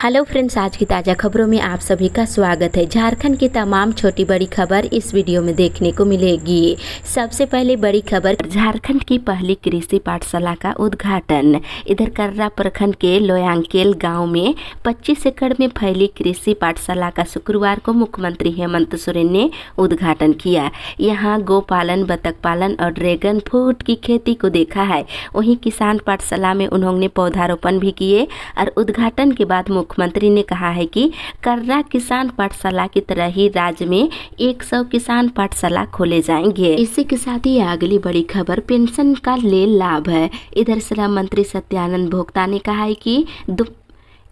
Hello friends, आज की ताज़ा खबरों में आप सभी का स्वागत है। झारखंड की तमाम छोटी बड़ी खबर इस वीडियो में देखने को मिलेगी। सबसे पहले बड़ी खबर, झारखंड की पहली कृषि पाठशाला का उद्घाटन। इधर कर्रा प्रखंड के लोयांकेल गांव में 25 एकड़ में फैली कृषि पाठशाला का शुक्रवार को मुख्यमंत्री हेमंत सोरेन ने उद्घाटन किया। यहाँ गौ पालन, बतख पालन और ड्रैगन फ्रूट की खेती को देखा है। वहीं किसान पाठशाला में उन्होंने पौधारोपण भी किए और उद्घाटन के बाद मुख्यमंत्री ने कहा है कि कर्रा किसान पाठशाला की तरह ही राज्य में 100 किसान पाठशाला खोले जाएंगे। इसी के साथ ही अगली बड़ी खबर, पेंशन का ले लाभ है। इधर श्रम मंत्री सत्यानंद भोक्ता ने कहा है कि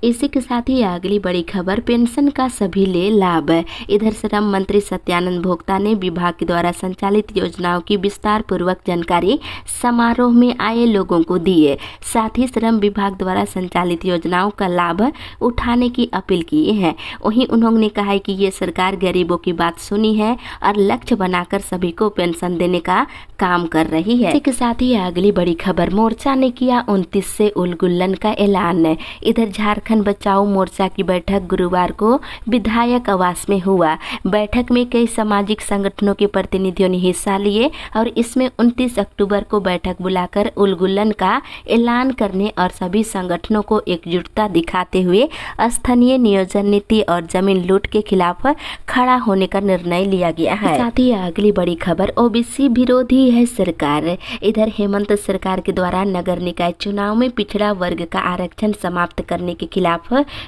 इसी के साथ ही अगली बड़ी खबर, पेंशन का सभी ले लाभ। इधर श्रम मंत्री सत्यानंद भोक्ता ने विभाग के द्वारा संचालित योजनाओं की विस्तार पूर्वक जानकारी समारोह में आए लोगों को दिए। साथ ही श्रम विभाग द्वारा संचालित योजनाओं का लाभ उठाने की अपील की है। वहीं उन्होंने कहा है कि ये सरकार गरीबों की बात सुनी है और लक्ष्य बनाकर सभी को पेंशन देने का काम कर रही है। इसी के साथ ही अगली बड़ी खबर, मोर्चा ने किया 29 से उलगुल्लन का ऐलान। इधर झारखंड बचाओ मोर्चा की बैठक गुरुवार को विधायक आवास में हुआ। बैठक में कई सामाजिक संगठनों के प्रतिनिधियों ने हिस्सा लिए और इसमें 29 अक्टूबर को बैठक बुलाकर उलगुल्लन का ऐलान करने और सभी संगठनों को एकजुटता दिखाते हुए स्थानीय नियोजन नीति और जमीन लूट के खिलाफ खड़ा होने का निर्णय लिया गया है। साथ ही अगली बड़ी खबर, ओबीसी विरोधी है सरकार। इधर हेमंत सरकार के द्वारा नगर निकाय चुनाव में पिछड़ा वर्ग का आरक्षण समाप्त करने के खिलाफ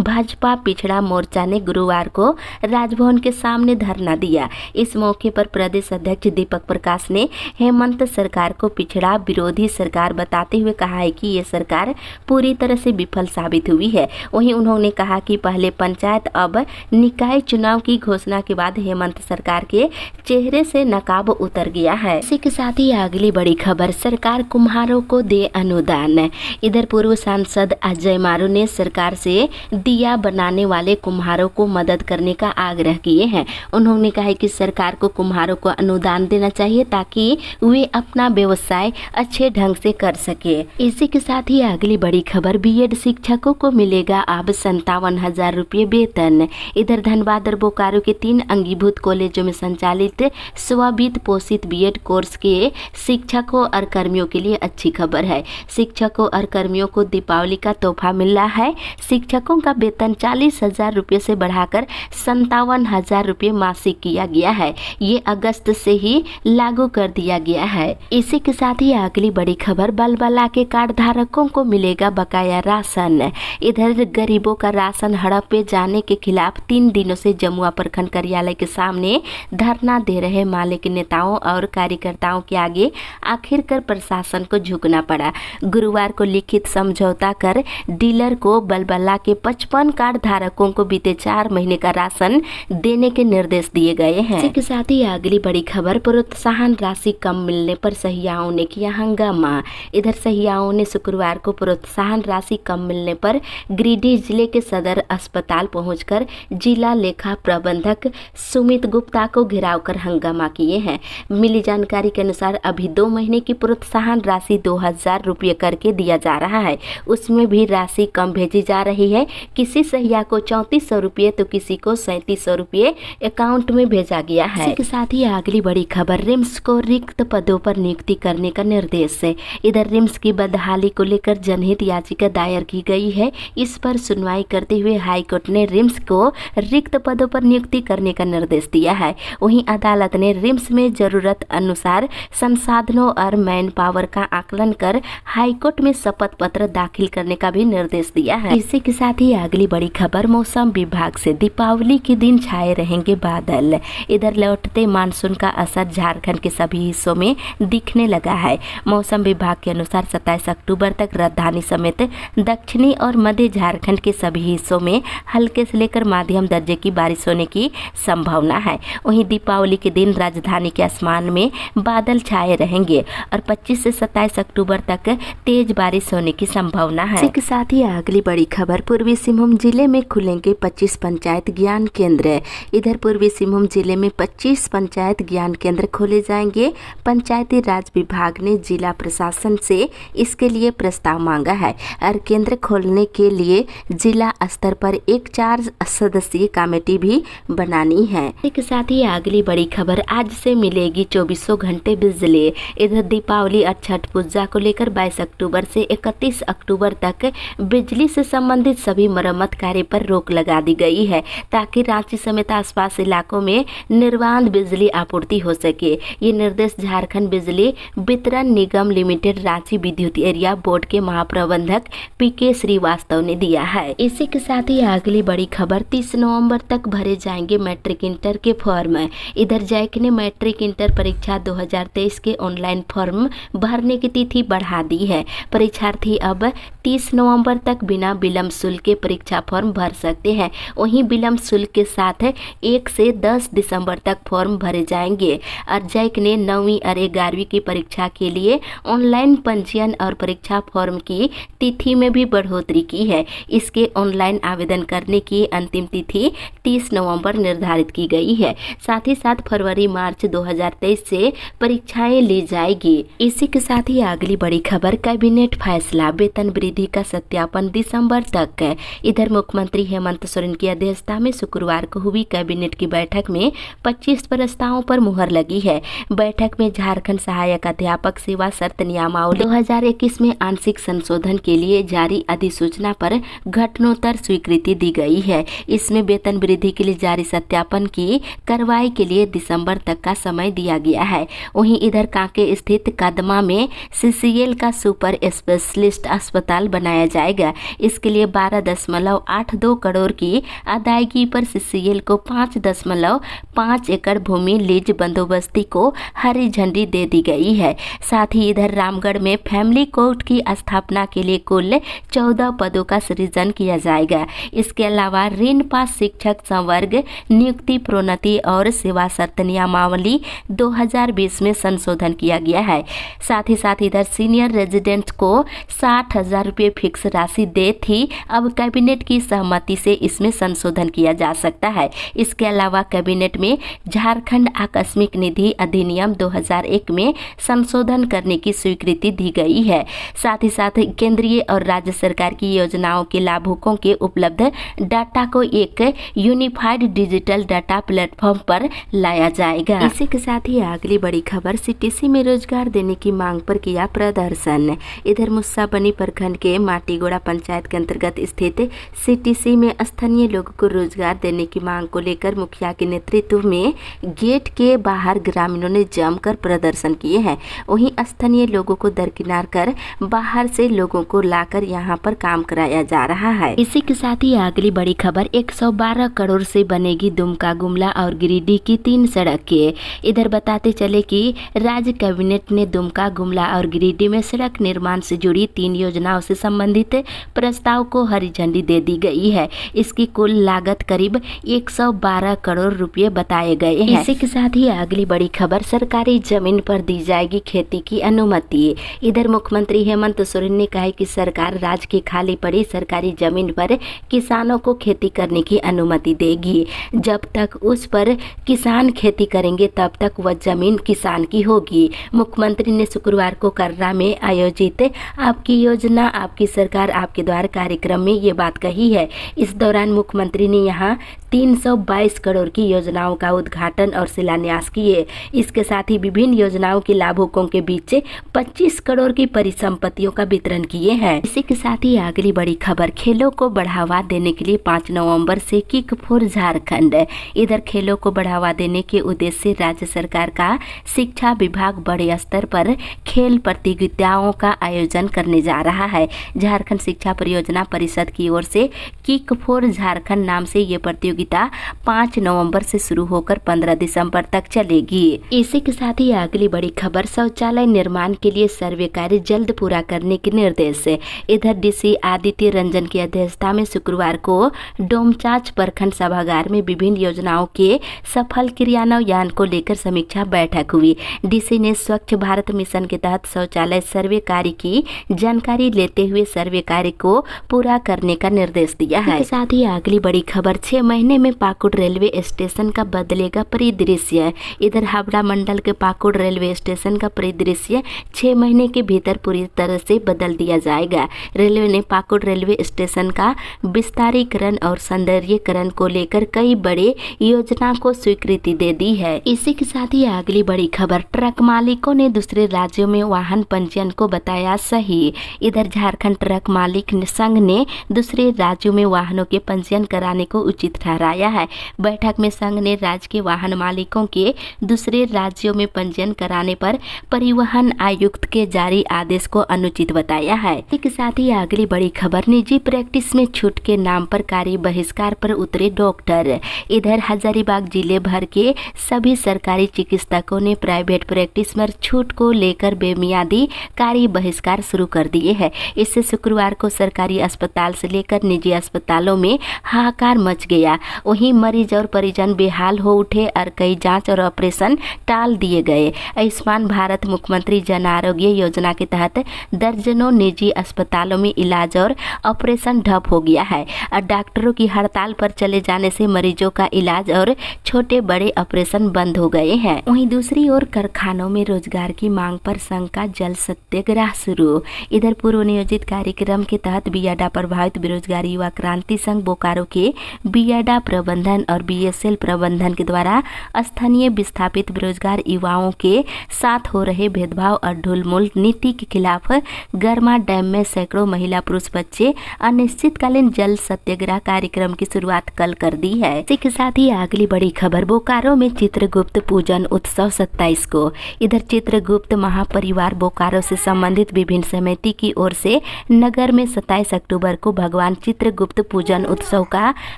भाजपा पिछड़ा मोर्चा ने गुरुवार को राजभवन के सामने धरना दिया। इस मौके पर प्रदेश अध्यक्ष दीपक प्रकाश ने हेमंत सरकार को पिछड़ा विरोधी सरकार बताते हुए कहा है कि ये सरकार पूरी तरह से विफल साबित हुई है। वहीं उन्होंने कहा कि पहले पंचायत अब निकाय चुनाव की घोषणा के बाद हेमंत सरकार के चेहरे से नकाब उतर गया है। इसी के साथ ही अगली बड़ी खबर, सरकार कुम्हारों को दे अनुदान। इधर पूर्व सांसद अजय मारू ने सरकार से दिया बनाने वाले कुम्हारों को मदद करने का आग्रह किए हैं। उन्होंने कहा कि सरकार को कुम्हारों को अनुदान देना चाहिए ताकि वे अपना व्यवसाय अच्छे ढंग से कर सके। इसी के साथ ही अगली बड़ी खबर, बीएड शिक्षकों को मिलेगा अब 57,000 रुपये वेतन। इधर धनबाद और बोकारो के 3 अंगीभूत कॉलेजों में संचालित स्ववित्त पोषित बीएड कोर्स के शिक्षकों और कर्मियों के लिए अच्छी खबर है। शिक्षकों और कर्मियों को दीपावली का तोहफा मिल रहा है। शिक्षकों का वेतन 40,000 रुपये से बढ़ाकर 57,000 रुपये मासिक किया गया है। ये अगस्त से ही लागू कर दिया गया है। इसी के साथ ही अगली बड़ी खबर, बलबला के कार्ड धारकों को मिलेगा बकाया राशन। इधर गरीबों का राशन हड़पे जाने के खिलाफ 3 दिनों से जमुआ प्रखंड कार्यालय के सामने धरना दे रहे मालिक नेताओं और कार्यकर्ताओं के आगे आखिरकार प्रशासन को झुकना पड़ा। गुरुवार को लिखित समझौता कर डीलर को बलबला के 55 कार्ड धारकों को बीते 4 महीने का राशन देने के निर्देश दिए गए हैं। इसी के साथ ही अगली बड़ी खबर, प्रोत्साहन राशि कम मिलने पर सहियाओं ने किया हंगामा। इधर सहियाओं ने शुक्रवार को प्रोत्साहन राशि कम मिलने पर गिरिडीह जिले के सदर अस्पताल पहुंचकर जिला लेखा प्रबंधक सुमित गुप्ता को घेराव कर हंगामा किए हैं। मिली जानकारी के अनुसार अभी 2 महीने की प्रोत्साहन राशि 2,000 रुपये करके दिया जा रहा है। उसमें भी राशि कम भेजी जा रही है। किसी सहिया को 3400 रुपये तो किसी को 3700 रुपये अकाउंट में भेजा गया है। इसी के साथ ही अगली बड़ी खबर, रिम्स को रिक्त पदों पर नियुक्ति करने का निर्देश है। इधर रिम्स की बदहाली को लेकर जनहित याचिका दायर की गई है। इस पर सुनवाई करते हुए हाईकोर्ट ने रिम्स को रिक्त पदों पर नियुक्ति करने का निर्देश दिया है। वहीं अदालत ने रिम्स में जरूरत अनुसार संसाधनों और मैन पावर का आकलन कर हाईकोर्ट में शपथ पत्र दाखिल करने का भी निर्देश दिया है। इसी के साथ ही अगली बड़ी खबर, मौसम विभाग से दीपावली के दिन छाए रहेंगे बादल। इधर लौटते मानसून का असर झारखंड के सभी हिस्सों में दिखने लगा है। मौसम विभाग के अनुसार 27 अक्टूबर तक राजधानी समेत दक्षिणी और मध्य झारखंड के सभी हिस्सों में हल्के से लेकर मध्यम दर्जे की बारिश होने की संभावना है। वहीं दीपावली के दिन राजधानी के आसमान में बादल छाए रहेंगे और 25 से 27 अक्टूबर तक तेज बारिश होने की संभावना है। इसके साथ ही अगली बड़ी खबर, पूर्वी सिंहभूम जिले में खुलेंगे 25 पंचायत ज्ञान केंद्र। इधर पूर्वी सिंहभूम जिले में 25 पंचायत ज्ञान केंद्र खोले जाएंगे। पंचायती राज विभाग ने जिला प्रशासन से इसके लिए प्रस्ताव मांगा है और केंद्र खोलने के लिए जिला स्तर पर एक 4 सदस्यीय कमेटी भी बनानी है। इसके साथ ही अगली बड़ी खबर, आज से मिलेगी 24 घंटे बिजली। इधर दीपावली और छठ पूजा को लेकर 22 अक्टूबर से 31 अक्टूबर तक बिजली से संबंधित सभी मरम्मत कार्य पर रोक लगा दी गई है, ताकि रांची समेत आसपास इलाकों में निर्बाध बिजली आपूर्ति हो सके। ये निर्देश झारखंड बिजली वितरण निगम लिमिटेड रांची विद्युत एरिया बोर्ड के महाप्रबंधक पीके श्रीवास्तव ने दिया है। इसी के साथ ही अगली बड़ी खबर, 30 नवंबर तक भरे जाएंगे मैट्रिक इंटर के फॉर्म। इधर जैक ने मैट्रिक इंटर परीक्षा 2023 के ऑनलाइन फॉर्म भरने की तिथि बढ़ा दी है। परीक्षार्थी अब 30 नवंबर तक बिना विलंब शुल्क के परीक्षा फॉर्म भर सकते हैं। वहीं विलंब शुल्क के साथ 1 से 10 दिसंबर तक फॉर्म भरे जाएंगे। और जैक ने 9वीं और 11वीं की परीक्षा के लिए ऑनलाइन पंजीयन और परीक्षा फॉर्म की तिथि में भी बढ़ोतरी की है। इसके ऑनलाइन आवेदन करने की अंतिम तिथि 30 नवंबर निर्धारित की गई है। साथ ही साथ फरवरी मार्च 2023 से परीक्षाएं ली जाएगी। इसी के साथ ही अगली बड़ी खबर, कैबिनेट फैसला, वेतन वृद्धि का सत्यापन दिसंबर तक। इधर मुख्यमंत्री हेमंत सोरेन की अध्यक्षता में शुक्रवार को हुई कैबिनेट की बैठक में 25 प्रस्तावों पर मुहर लगी है। बैठक में झारखंड सहायक अध्यापक सेवा शर्त नियमावली 2021 में आंशिक संशोधन के लिए जारी अधिसूचना पर घटनोत्तर स्वीकृति दी गई है। इसमें वेतन वृद्धि के लिए जारी सत्यापन की कार्रवाई के लिए दिसंबर तक का समय दिया गया है। वहीं इधर कांके स्थित कदमा में CCL का सुपर स्पेशलिस्ट अस्पताल बनाया जाएगा। इसके लिए 12.82 करोड़ की अदायगी पर CCL को 5.5 एकड़ भूमि लीज बंदोबस्ती को हरी झंडी दे दी गई है। साथ ही इधर रामगढ़ में फैमिली कोर्ट की स्थापना के लिए कुल 14 पदों का सृजन किया जाएगा। इसके अलावा ऋण पास शिक्षक संवर्ग नियुक्ति प्रोन्नति और सेवा शर्त नियमावली 2020 में संशोधन किया गया है। साथ ही साथ इधर सीनियर रेजिडेंट्स को 60,000 रुपये फिक्स राशि दे थी, अब कैबिनेट की सहमति से इसमें संशोधन किया जा सकता है। इसके अलावा कैबिनेट में झारखंड आकस्मिक निधि अधिनियम 2001 में संशोधन करने की स्वीकृति दी गई है। साथ ही साथ केंद्रीय और राज्य सरकार की योजनाओं के लाभुकों के उपलब्ध डाटा को एक यूनिफाइड डिजिटल डाटा प्लेटफॉर्म पर लाया जाएगा। इसी के साथ ही अगली बड़ी खबर, CTC में रोजगार देने की मांग पर किया प्रदर्शन। इधर मुस्साबनी प्रखंड के माटीगोड़ा पंचायत के अंतर्गत स्थित CTC में स्थानीय लोगों को रोजगार देने की मांग को लेकर मुखिया के नेतृत्व में गेट के बाहर ग्रामीणों ने जमकर प्रदर्शन किए हैं। वहीं स्थानीय लोगों को दरकिनार कर बाहर से लोगों को लाकर यहां पर काम कराया जा रहा है। इसी के साथ ही अगली बड़ी खबर, 112 करोड़ से बनेगी दुमका, गुमला और गिरिडीह की 3 सड़कें। इधर बताते चले कि राज्य कैबिनेट ने दुमका, गुमला और गिरिडीह में सड़क निर्माण से जुड़ी 3 योजनाओं से संबंधित प्रस्ताव को हरी झंडी दे दी गई है। इसकी कुल लागत करीब 112 करोड़ रुपए बताए गए हैं। इसी के साथ ही अगली बड़ी खबर, सरकारी जमीन पर दी जाएगी खेती की अनुमति। इधर मुख्यमंत्री हेमंत सोरेन ने कहा है कि सरकार राज्य की खाली पड़ी सरकारी जमीन पर किसानों को खेती करने की अनुमति देगी। जब तक उस पर किसान खेती करेंगे तब तक वह जमीन किसान की होगी। मुख्यमंत्री ने शुक्रवार को कर्रा में आयोजित आपकी योजना आपकी सरकार आपके द्वार कार्यक्रम में ये बात कही है। इस दौरान मुख्यमंत्री ने यहाँ 322 करोड़ की योजनाओं का उद्घाटन और शिलान्यास किए। इसके साथ ही विभिन्न योजनाओं के लाभुकों के बीच 25 करोड़ की परिसंपत्तियों का वितरण किए हैं। इसी के साथ ही अगली बड़ी खबर, खेलों को बढ़ावा देने के लिए 5 नवंबर से किक फॉर झारखंड। इधर खेलों को बढ़ावा देने के उद्देश्य से राज्य सरकार का शिक्षा विभाग बड़े स्तर पर खेल प्रतियोगिताओं का आयोजन करने जा रहा है। झारखंड शिक्षा परियोजना परिषद की ओर से किक फॉर झारखंड नाम से ये प्रतियोगिता 5 नवंबर से शुरू होकर 15 दिसंबर तक चलेगी। इसी के साथ ही अगली बड़ी खबर, शौचालय निर्माण के लिए सर्वे कार्य जल्द पूरा करने के निर्देश। इधर DC आदित्य रंजन की अध्यक्षता में शुक्रवार को डोमचांच प्रखंड सभागार में विभिन्न योजनाओं के सफल क्रियान्वयन को लेकर समीक्षा बैठक हुई। DC ने स्वच्छ भारत मिशन के तहत शौचालय सर्वे कार्य की जानकारी लेते देते हुए सर्वे कार्य को पूरा करने का निर्देश दिया है। साथ ही अगली बड़ी खबर, 6 महीने में पाकुड़ रेलवे स्टेशन का बदलेगा परिदृश्य। इधर हावड़ा मंडल के पाकुड़ रेलवे स्टेशन का परिदृश्य 6 महीने के भीतर पूरी तरह से बदल दिया जाएगा। रेलवे ने पाकुड़ रेलवे स्टेशन का विस्तारीकरण और सौंदर्यीकरण को लेकर कई बड़े योजना को स्वीकृति दे दी है। इसी के साथ ही अगली बड़ी खबर, ट्रक मालिकों ने दूसरे राज्यों में वाहन पंजीयन को बताया सही। इधर झारखंड ट्रक मालिक संघ ने दूसरे राज्यों में वाहनों के पंजीयन कराने को उचित ठहराया है। बैठक में संघ ने राज्य के वाहन मालिकों के दूसरे राज्यों में पंजीयन कराने पर परिवहन आयुक्त के जारी आदेश को अनुचित बताया है। इसके साथ ही अगली बड़ी खबर, निजी प्रैक्टिस में छूट के नाम पर कार्य बहिष्कार पर उतरे डॉक्टर। इधर हजारीबाग जिले भर के सभी सरकारी चिकित्सकों ने प्राइवेट प्रैक्टिस में छूट को लेकर बेमियादी कार्य बहिष्कार शुरू कर दिए हैं। इससे शुक्रवार को सरकारी अस्पताल से लेकर निजी अस्पतालों में हाहाकार मच गया। वहीं मरीज और परिजन बेहाल हो उठे और कई जांच और ऑपरेशन टाल दिए गए। आयुष्मान भारत मुख्यमंत्री जन आरोग्य योजना के तहत दर्जनों निजी अस्पतालों में इलाज और ऑपरेशन ठप हो गया है और डॉक्टरों की हड़ताल पर चले जाने से मरीजों का इलाज और छोटे बड़े ऑपरेशन बंद हो गए हैं। वहीं दूसरी ओर कारखानों में रोजगार की मांग पर संघ का जल सत्याग्रह शुरू। इधर पूर्व नियोजित कार्यक्रम के तहत बियाडा प्रभावित बेरोजगार युवा क्रांति संघ बोकारो के बियाडा प्रबंधन और बीएसएल प्रबंधन के द्वारा स्थानीय विस्थापित बेरोजगार युवाओं के साथ हो रहे भेदभाव और ढुलमुल नीति के खिलाफ गरमा डैम में सैकड़ों महिला पुरुष बच्चे अनिश्चितकालीन जल सत्याग्रह कार्यक्रम की शुरुआत कल कर दी है। इसी के साथ ही अगली बड़ी खबर, बोकारो में चित्रगुप्त पूजन उत्सव 27 को। इधर चित्रगुप्त महापरिवार बोकारो से संबंधित विभिन्न समिति की ओर से नगर में 27 अक्टूबर को भगवान चित्रगुप्त पूजन उत्सव का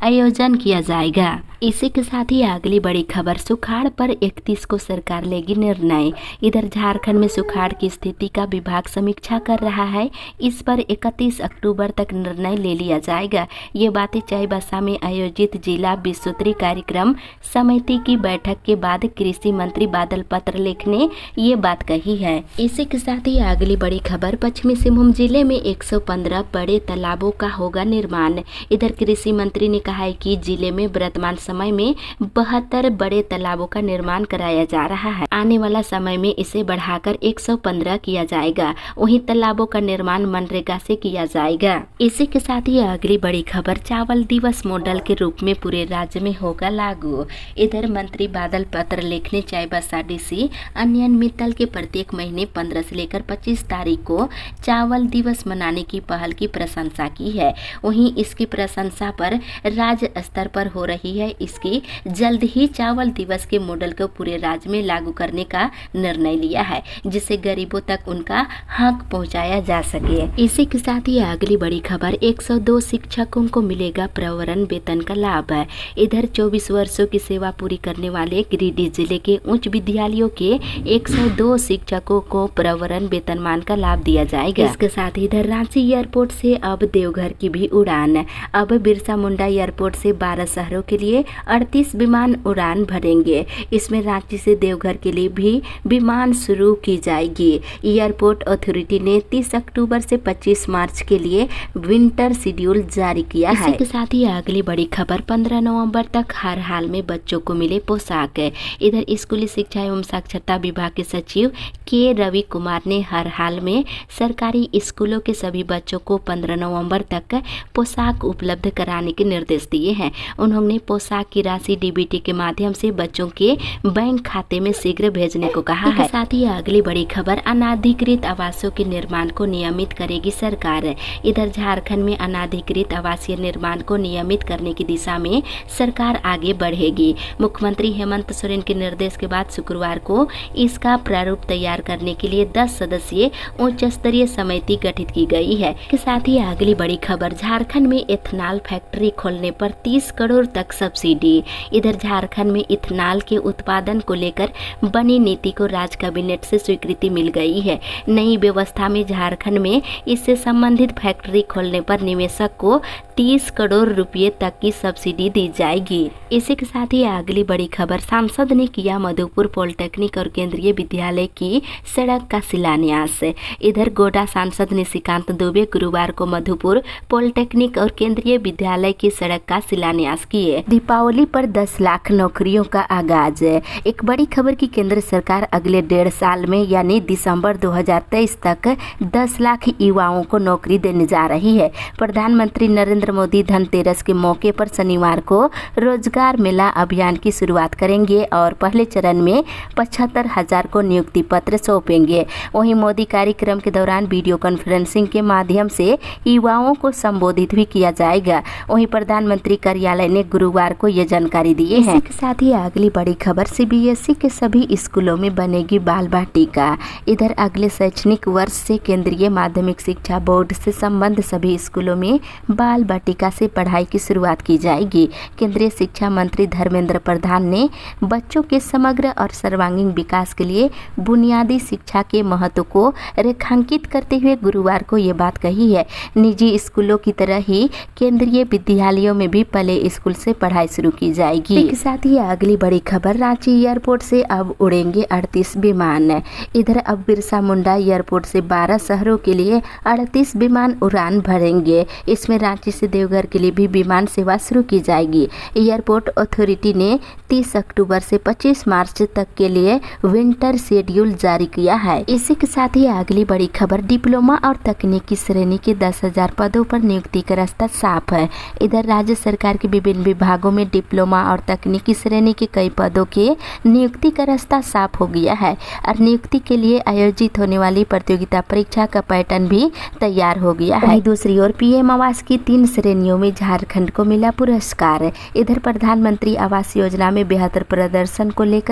आयोजन किया जाएगा। इसी के साथ ही अगली बड़ी खबर, सुखाड़ पर 31 को सरकार लेगी निर्णय। इधर झारखंड में सुखाड़ की स्थिति का विभाग समीक्षा कर रहा है। इस पर 31 अक्टूबर तक निर्णय ले लिया जाएगा। ये बातें चाईबासा में आयोजित जिला विस्तृत कार्यक्रम समिति की बैठक के बाद कृषि मंत्री बादल पत्रलेख ने ये बात कही है। इसी के साथ ही अगली बड़ी खबर, पश्चिमी सिंहभूम जिले में 115 बड़े तालाबों का होगा निर्माण। इधर कृषि मंत्री ने कहा है कि जिले में वर्तमान समय में 72 बड़े तालाबों का निर्माण कराया जा रहा है। आने वाला समय में इसे बढ़ाकर 115 किया जाएगा। वहीं तालाबों का निर्माण मनरेगा से किया जाएगा। इसी के साथ ही अगली बड़ी खबर, चावल दिवस मॉडल के रूप में पूरे राज्य में होगा लागू। इधर मंत्री बादल पत्रलेख ने चाईबासा डीसी अनियन मित्तल के प्रत्येक महीने 15 से लेकर 25 तारीख को चावल दिवस मनाने की पहल की प्रशंसा की है। वहीं इसकी प्रशंसा पर राज्य स्तर पर हो रही है। इसकी जल्द ही चावल दिवस के मॉडल को पूरे राज्य में लागू करने का निर्णय लिया है, जिससे गरीबों तक उनका हक पहुंचाया जा सके। इसी के साथ ही अगली बड़ी खबर, 102 शिक्षकों को मिलेगा प्रवरण वेतन का लाभ है। इधर 24 वर्षों की सेवा पूरी करने वाले गिरिडीह जिले के उच्च विद्यालयों के 102 शिक्षकों को प्रवरण वेतनमान का लाभ दिया जाएगा। इसके साथ ही इधर रांची एयरपोर्ट से अब देवघर की भी उड़ान। अब बिरसा मुंडा एयरपोर्ट से 12 शहरों के लिए 38 विमान उड़ान भरेंगे। इसमें रांची से देवघर के लिए भी विमान शुरू की जाएगी। एयरपोर्ट अथॉरिटी ने 30 अक्टूबर से 25 मार्च के लिए विंटर शेड्यूल जारी किया है। इसी के साथ ही अगली बड़ी खबर, 15 नवंबर तक हर हाल में बच्चों को मिले पोशाक। इधर स्कूली शिक्षा एवं साक्षरता विभाग के सचिव के रवि कुमार ने हर हाल में सरकारी स्कूलों के सभी बच्चों को 15 नवंबर तक पोशाक उपलब्ध कराने के निर्देश दिए हैं। उन्होंने पोशाक की राशि डीबीटी के माध्यम से बच्चों के बैंक खाते में शीघ्र भेजने को कहा है। साथ ही अगली बड़ी खबर, अनाधिकृत आवासों के निर्माण को नियमित करेगी सरकार। इधर झारखंड में अनाधिकृत आवासीय निर्माण को नियमित करने की दिशा में सरकार आगे बढ़ेगी। मुख्यमंत्री हेमंत सोरेन के निर्देश के बाद शुक्रवार को इसका प्रारूप तैयार करने के लिए 10 सदस्यीय उच्च स्तरीय समिति गठित की गई है। के साथ ही अगली बड़ी खबर, झारखंड में इथेनॉल फैक्ट्री खोलने पर 30 करोड़ तक सब्सिडी। इधर झारखंड में इथेनॉल के उत्पादन को लेकर बनी नीति को राज्य कैबिनेट से स्वीकृति मिल गई है। नई व्यवस्था में झारखंड में इससे संबंधित फैक्ट्री खोलने पर निवेशक को 30 करोड़ रुपए तक की सब्सिडी दी जाएगी। इसी के साथ ही अगली बड़ी खबर, सांसद ने किया मधुपुर पॉलिटेक्निक और केंद्रीय विद्यालय की सड़क का शिलान्यास। इधर गोड्डा सांसद निशिकांत दुबे गुरुवार को मधुपुर पॉलिटेक्निक और केंद्रीय विद्यालय की सड़क का शिलान्यास किए। दीपावली पर 10 लाख नौकरियों का आगाज। एक बड़ी खबर की केंद्र सरकार अगले 1.5 साल में यानी दिसंबर 2023 तक 10 लाख युवाओं को नौकरी देने जा रही है। प्रधानमंत्री नरेंद्र मोदी धनतेरस के मौके पर शनिवार को रोजगार मेला अभियान की शुरुआत करेंगे और पहले चरण में 75,000 को नियुक्ति पत्र सौंपेंगे। वहीं मोदी कार्यक्रम के दौरान वीडियो कॉन्फ्रेंसिंग के माध्यम से युवाओं को संबोधित भी किया जाएगा। वहीं प्रधानमंत्री कार्यालय ने गुरुवार को ये जानकारी दी है। इसके साथ ही अगली बड़ी खबर, CBSE के सभी स्कूलों में बनेगी बाल वाटिका। इधर अगले शैक्षणिक वर्ष से केंद्रीय माध्यमिक शिक्षा बोर्ड से संबद्ध सभी स्कूलों में बाल वाटिका से पढ़ाई की शुरुआत की जाएगी। केंद्रीय शिक्षा मंत्री धर्मेंद्र प्रधान ने बच्चों के समग्र और सर्वांगीण विकास के लिए बुनियादी शिक्षा के महत्व को रेखांकित करते हुए गुरुवार को ये बात कही है। निजी स्कूलों की तरह ही केंद्रीय विद्यालयों में भी प्ले स्कूल से पढ़ाई शुरू की जाएगी। इसके साथ ही अगली बड़ी खबर, रांची एयरपोर्ट से अब उड़ेंगे 38 विमान। इधर अब बिरसा मुंडा एयरपोर्ट से 12 शहरों के लिए 38 विमान उड़ान भरेंगे। इसमें रांची से देवघर के लिए भी विमान सेवा शुरू की जाएगी। एयरपोर्ट अथॉरिटी ने 30 अक्टूबर से 25 मार्च तक के लिए विंटर शेड्यूल जारी किया है। इसी के साथ ही अगली बड़ी खबर, डिप्लोमा और तकनीकी श्रेणी के 10,000 पदों पर नियुक्ति का रास्ता साफ है। इधर राज्य सरकार के विभिन्न विभागों में डिप्लोमा और तकनीकी श्रेणी के कई पदों के नियुक्ति का रास्ता साफ हो गया है और नियुक्ति के लिए आयोजित होने वाली प्रतियोगिता परीक्षा का पैटर्न भी तैयार हो गया है। दूसरी ओर PM आवास की 3 श्रेणियों में झारखंड को मिला पुरस्कार। इधर प्रधानमंत्री आवास योजना में बेहतर प्रदर्शन को लेकर